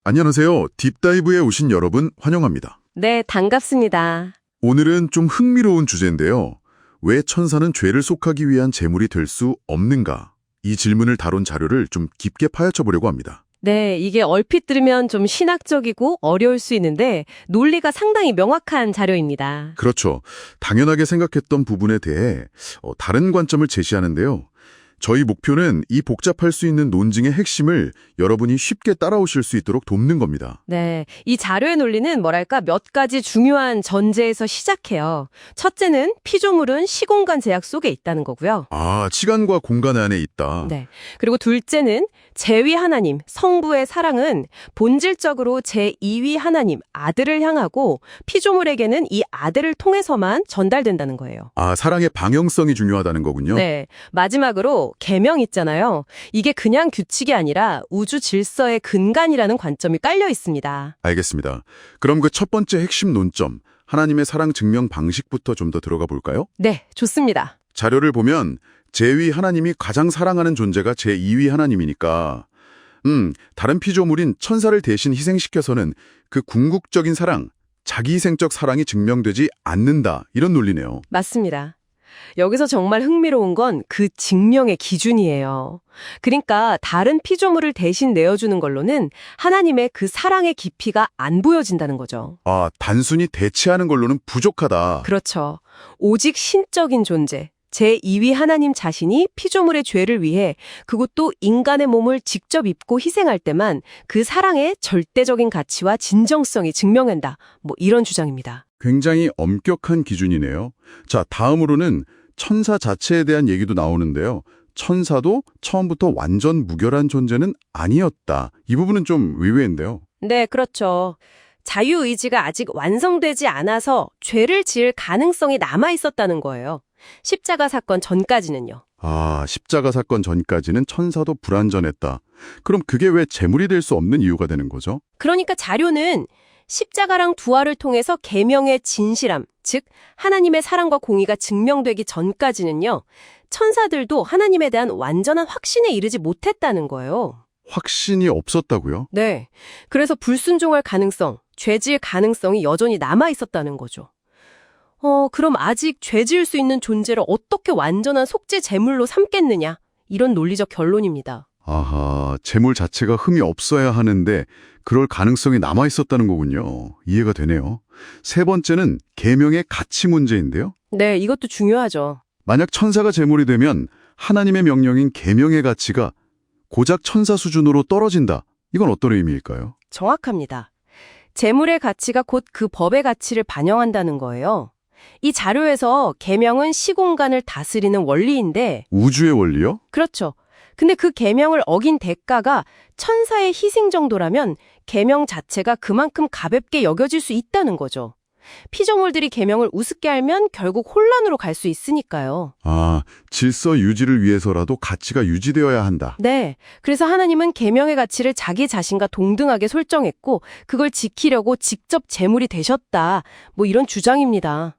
안녕하세요. 딥다이브에 오신 여러분 환영합니다. 네, 반갑습니다. 오늘은 좀 흥미로운 주제인데요. 왜 천사는 죄를 속하기 위한 제물이 될 수 없는가? 이 질문을 다룬 자료를 좀 깊게 파헤쳐 보려고 합니다. 네, 이게 얼핏 들으면 좀 신학적이고 어려울 수 있는데 논리가 상당히 명확한 자료입니다. 그렇죠. 당연하게 생각했던 부분에 대해 다른 관점을 제시하는데요. 저희 목표는 이 복잡할 수 있는 논증의 핵심을 여러분이 쉽게 따라오실 수 있도록 돕는 겁니다. 네, 이 자료의 논리는 뭐랄까 몇 가지 중요한 전제에서 시작해요. 첫째는 피조물은 시공간 제약 속에 있다는 거고요. 아, 시간과 공간 안에 있다. 네. 그리고 둘째는 제위 하나님, 성부의 사랑은 본질적으로 제2위 하나님, 아들을 향하고 피조물에게는 이 아들을 통해서만 전달된다는 거예요. 아, 사랑의 방향성이 중요하다는 거군요. 네. 마지막으로 계명 있잖아요. 이게 그냥 규칙이 아니라 우주 질서의 근간이라는 관점이 깔려 있습니다. 알겠습니다. 그럼 그 첫 번째 핵심 논점, 하나님의 사랑 증명 방식부터 좀 더 들어가 볼까요? 네, 좋습니다. 자료를 보면 제2 하나님이 가장 사랑하는 존재가 제2위 하나님이니까 다른 피조물인 천사를 대신 희생시켜서는 그 궁극적인 사랑, 자기희생적 사랑이 증명되지 않는다. 이런 논리네요. 맞습니다. 여기서 정말 흥미로운 건 그 증명의 기준이에요. 그러니까 다른 피조물을 대신 내어주는 걸로는 하나님의 그 사랑의 깊이가 안 보여진다는 거죠. 아, 단순히 대체하는 걸로는 부족하다. 그렇죠. 오직 신적인 존재, 제2위 하나님 자신이 피조물의 죄를 위해 그것도 인간의 몸을 직접 입고 희생할 때만 그 사랑의 절대적인 가치와 진정성이 증명된다. 뭐 이런 주장입니다. 굉장히 엄격한 기준이네요. 자, 다음으로는 천사 자체에 대한 얘기도 나오는데요. 천사도 처음부터 완전 무결한 존재는 아니었다. 이 부분은 좀 의외인데요. 네, 그렇죠. 자유의지가 아직 완성되지 않아서 죄를 지을 가능성이 남아있었다는 거예요. 십자가 사건 전까지는요. 아, 십자가 사건 전까지는 천사도 불완전했다. 그럼 그게 왜 제물이 될 수 없는 이유가 되는 거죠? 그러니까 자료는 십자가랑 부활을 통해서 계명의 진실함, 즉 하나님의 사랑과 공의가 증명되기 전까지는요. 천사들도 하나님에 대한 완전한 확신에 이르지 못했다는 거예요. 확신이 없었다고요? 네. 그래서 불순종할 가능성, 죄질 가능성이 여전히 남아있었다는 거죠. 그럼 아직 죄지을 수 있는 존재를 어떻게 완전한 속죄 제물로 삼겠느냐? 이런 논리적 결론입니다. 아하, 제물 자체가 흠이 없어야 하는데 그럴 가능성이 남아있었다는 거군요. 이해가 되네요. 세 번째는 계명의 가치 문제인데요. 네, 이것도 중요하죠. 만약 천사가 제물이 되면 하나님의 명령인 계명의 가치가 고작 천사 수준으로 떨어진다. 이건 어떤 의미일까요? 정확합니다. 제물의 가치가 곧 그 법의 가치를 반영한다는 거예요. 이 자료에서 계명은 시공간을 다스리는 원리인데 우주의 원리요? 그렇죠. 근데 그 계명을 어긴 대가가 천사의 희생 정도라면 계명 자체가 그만큼 가볍게 여겨질 수 있다는 거죠. 피조물들이 계명을 우습게 알면 결국 혼란으로 갈 수 있으니까요. 아, 질서 유지를 위해서라도 가치가 유지되어야 한다. 네. 그래서 하나님은 계명의 가치를 자기 자신과 동등하게 설정했고 그걸 지키려고 직접 제물이 되셨다. 뭐 이런 주장입니다.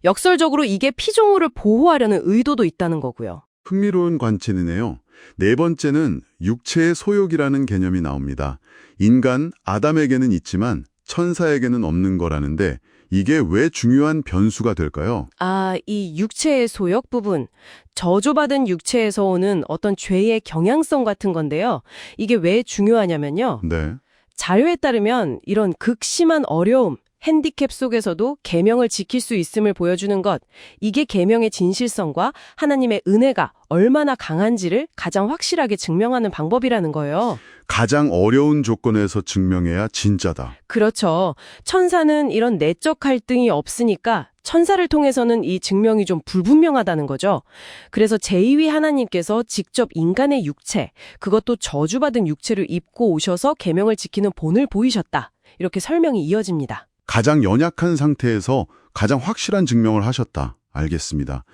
역설적으로 이게 피조물을 보호하려는 의도도 있다는 거고요. 흥미로운 관점이네요. 네 번째는 육체의 소욕이라는 개념이 나옵니다. 인간 아담에게는 있지만 천사에게는 없는 거라는데 이게 왜 중요한 변수가 될까요? 아, 이 육체의 소욕 부분, 저주받은 육체에서 오는 어떤 죄의 경향성 같은 건데요. 이게 왜 중요하냐면요. 네. 자료에 따르면 이런 극심한 어려움, 핸디캡 속에서도 계명을 지킬 수 있음을 보여주는 것, 이게 계명의 진실성과 하나님의 은혜가 얼마나 강한지를 가장 확실하게 증명하는 방법이라는 거예요. 가장 어려운 조건에서 증명해야 진짜다. 그렇죠. 천사는 이런 내적 갈등이 없으니까 천사를 통해서는 이 증명이 좀 불분명하다는 거죠. 그래서 제2위 하나님께서 직접 인간의 육체, 그것도 저주받은 육체를 입고 오셔서 계명을 지키는 본을 보이셨다. 이렇게 설명이 이어집니다. 가장 연약한 상태에서 가장 확실한 증명을 하셨다. 알겠습니다.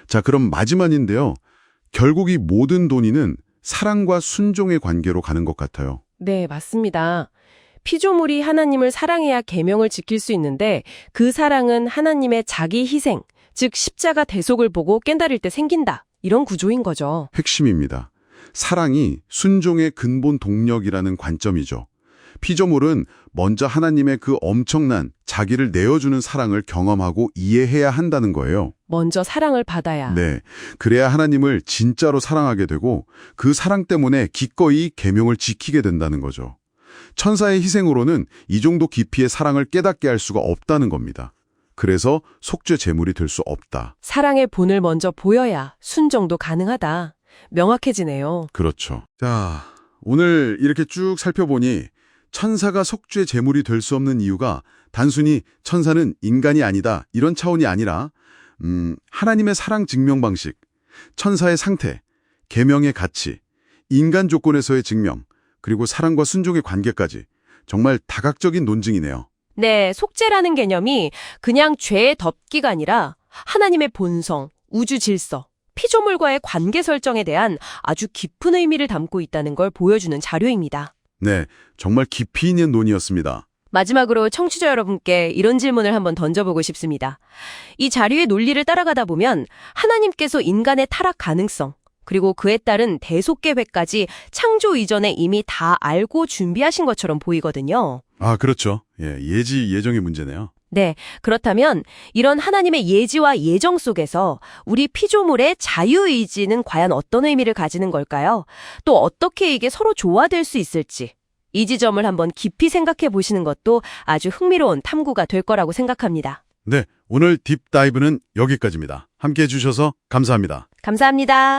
자, 그럼 마지막인데요. 결국 이 모든 논의는 사랑과 순종의 관계로 가는 것 같아요. 네, 맞습니다. 피조물이 하나님을 사랑해야 계명을 지킬 수 있는데 그 사랑은 하나님의 자기 희생, 즉 십자가 대속을 보고 깨달을 때 생긴다. 이런 구조인 거죠. 핵심입니다. 사랑이 순종의 근본 동력이라는 관점이죠. 피조물은 먼저 하나님의 그 엄청난 자기를 내어주는 사랑을 경험하고 이해해야 한다는 거예요. 먼저 사랑을 받아야. 네. 그래야 하나님을 진짜로 사랑하게 되고 그 사랑 때문에 기꺼이 계명을 지키게 된다는 거죠. 천사의 희생으로는 이 정도 깊이의 사랑을 깨닫게 할 수가 없다는 겁니다. 그래서 속죄 제물이 될 수 없다. 사랑의 본을 먼저 보여야 순종도 가능하다. 명확해지네요. 그렇죠. 자, 오늘 이렇게 쭉 살펴보니 천사가 속죄 제물이 될 수 없는 이유가 단순히 천사는 인간이 아니다 이런 차원이 아니라 하나님의 사랑 증명 방식, 천사의 상태, 계명의 가치, 인간 조건에서의 증명, 그리고 사랑과 순종의 관계까지 정말 다각적인 논증이네요. 네, 속죄라는 개념이 그냥 죄의 덮기가 아니라 하나님의 본성, 우주 질서, 피조물과의 관계 설정에 대한 아주 깊은 의미를 담고 있다는 걸 보여주는 자료입니다. 네, 정말 깊이 있는 논의였습니다. 마지막으로 청취자 여러분께 이런 질문을 한번 던져보고 싶습니다. 이 자료의 논리를 따라가다 보면 하나님께서 인간의 타락 가능성, 그리고 그에 따른 대속 계획까지 창조 이전에 이미 다 알고 준비하신 것처럼 보이거든요. 아, 그렇죠. 예, 예정의 문제네요. 네, 그렇다면 이런 하나님의 예지와 예정 속에서 우리 피조물의 자유의지는 과연 어떤 의미를 가지는 걸까요? 또 어떻게 이게 서로 조화될 수 있을지 이 지점을 한번 깊이 생각해 보시는 것도 아주 흥미로운 탐구가 될 거라고 생각합니다. 네, 오늘 딥다이브는 여기까지입니다. 함께해 주셔서 감사합니다. 감사합니다.